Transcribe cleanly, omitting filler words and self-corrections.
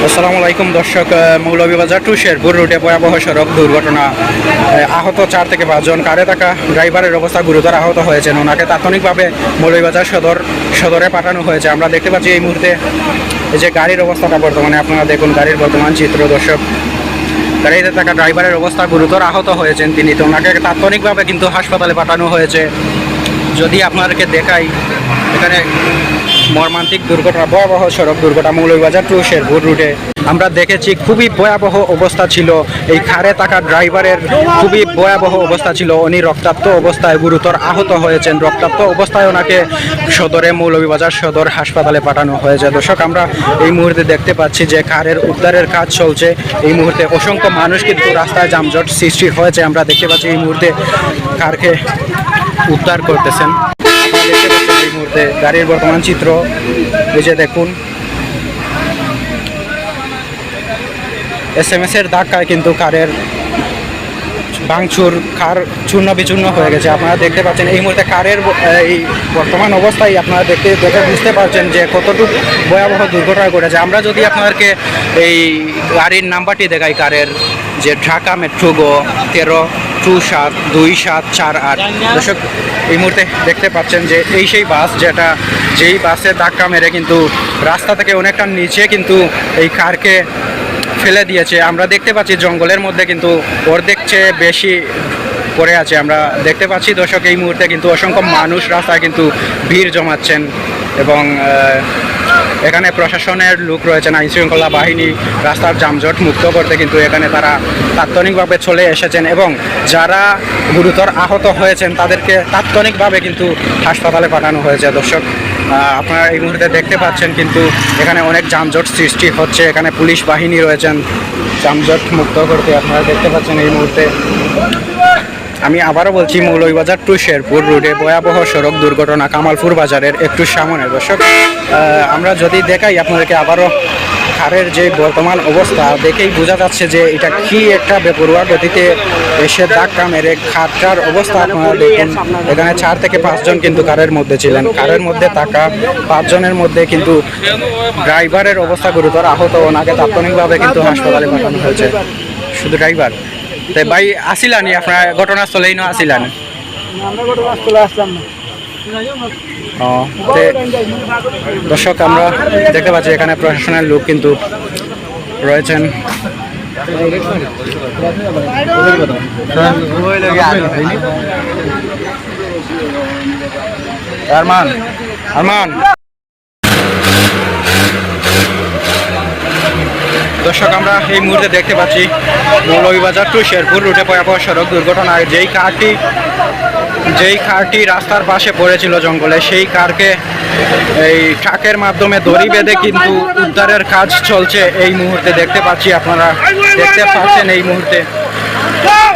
আসসালামু আলাইকুম দর্শক, মৌলভীবাজার টু শেরপুর রুটে ভয়াবহ সড়ক দুর্ঘটনা। আহত 4 থেকে 5 জন। কারে থাকা ড্রাইভারের অবস্থা গুরুতর আহত হয়েছেন। ওনাকে তাৎক্ষণিকভাবে মৌলভীবাজার সদরে পাঠানো হয়েছে। আমরা দেখতে পাচ্ছি এই মুহূর্তে এই যে গাড়ির অবস্থাটা বর্তমানে আপনারা দেখুন, গাড়ির বর্তমান চিত্র দর্শক। গাড়িতে থাকা ড্রাইভারের অবস্থা গুরুতর আহত হয়েছেন তিনি, তো ওনাকে তাৎক্ষণিকভাবে কিন্তু হাসপাতালে পাঠানো হয়েছে। যদি আপনাদেরকে দেখাই, এখানে মর্মান্তিক দুর্ঘটনা, ভয়াবহ সড়ক দুর্ঘটনা মৌলভীবাজার টু শেরপুর রুটে আমরা দেখেছি। খুবই ভয়াবহ অবস্থা ছিল এই খারে থাকা ড্রাইভারের, খুবই ভয়াবহ অবস্থা ছিল। উনি রক্তাক্ত অবস্থায় গুরুতর আহত হয়েছেন। রক্তাক্ত অবস্থায় ওনাকে সদরে মৌলভীবাজার সদর হাসপাতালে পাঠানো হয়েছে। দর্শক, আমরা এই মুহূর্তে দেখতে পাচ্ছি যে কারের উদ্ধারের কাজ চলছে। এই মুহূর্তে অসংখ্য মানুষ কিন্তু রাস্তায় যানজট সৃষ্টি হয়েছে। আমরা দেখতে পাচ্ছি এই মুহূর্তে কারকে উদ্ধার করতেছেন। দেখতে পাচ্ছেন এই মুহূর্তে গাড়ির বর্তমান চিত্র, এই যে দেখুন SMS এর ধাক্কায় কিন্তু কারের ভাঙচুর, কার চূর্ণ বিচূর্ণ হয়ে গেছে। আপনারা দেখতে পাচ্ছেন এই মুহূর্তে কারের এই বর্তমান অবস্থায় আপনারা দেখে বুঝতে পারছেন যে কতটুকু ভয়াবহ দুর্ঘটনা ঘটেছে। আমরা যদি আপনাদেরকে এই গাড়ির নাম্বারটি দেখাই, কারের যে ঢাকা মেট্রো গো 13272748। দর্শক, এই মুহূর্তে দেখতে পাচ্ছেন যে এই সেই বাস যেই বাসে ধাক্কা মেরে কিন্তু রাস্তা থেকে অনেকটা নিচে কিন্তু এই কারকে ফেলে দিয়েছে। আমরা দেখতে পাচ্ছি জঙ্গলের মধ্যে কিন্তু অর্ধেক চেয়ে বেশি পড়ে আছে। আমরা দেখতে পাচ্ছি দর্শক, এই মুহূর্তে কিন্তু অসংখ্য মানুষ রাস্তায় কিন্তু ভিড় জমাচ্ছেন এবং এখানে প্রশাসনের লোক রয়েছেন, আইন শৃঙ্খলা বাহিনী রাস্তার যানজট মুক্ত করতে কিন্তু এখানে তারা তাৎক্ষণিকভাবে চলে এসেছেন এবং যারা গুরুতর আহত হয়েছেন তাদেরকে তাৎক্ষণিকভাবে কিন্তু হাসপাতালে পাঠানো হয়েছে। দর্শক, আপনারা এই মুহূর্তে দেখতে পাচ্ছেন কিন্তু এখানে অনেক যানজট সৃষ্টি হচ্ছে। এখানে পুলিশ বাহিনী রয়েছেন যানজট মুক্ত করতে। আপনারা দেখতে পাচ্ছেন এই মুহূর্তে, আমি আবারও বলছি, মৌলভীবাজার টু শেরপুর রোডে ভয়াবহ সড়ক দুর্ঘটনা কামালপুর বাজারের একটু সামনে। দর্শক, আমরা যদি দেখাই আপনাদেরকে আবারও কারের যে বর্তমান অবস্থা দেখেই বোঝা যাচ্ছে যে এটা কি একটা বেপরোয়া গতিতে এসে ধাক্কা মেরে খাটটার অবস্থা আপনারা দেখুন। এখানে 4 থেকে 5 জন কিন্তু কারের মধ্যে ছিলেন। কারের মধ্যে থাকা 5 জনের মধ্যে কিন্তু ড্রাইভারের অবস্থা গুরুতর আহত। ওনাকে তাৎক্ষণিকভাবে কিন্তু হাসপাতালে পাঠানো হয়েছে। শুধু ড্রাইভার তাই ভাই আসিলানি, আপনার ঘটনাস্থলেই না আসিলান? দর্শক, আমরা দেখতে পাচ্ছি এখানে প্রশাসনের লোক কিন্তু রয়েছেন। আরমান দর্শক, আমরা এই মুহূর্তে দেখতে পাচ্ছি মৌলভীবাজার টু শেরপুর রুটে ভয়াবহ সড়ক দুর্ঘটনায় যেই কারটি রাস্তার পাশে পড়েছিল জঙ্গলে, সেই কারকে এই ট্রাকের মাধ্যমে দড়ি বেঁধে কিন্তু উদ্ধারের কাজ চলছে। এই মুহূর্তে দেখতে পাচ্ছি, আপনারা দেখতে পাচ্ছেন এই মুহূর্তে। চল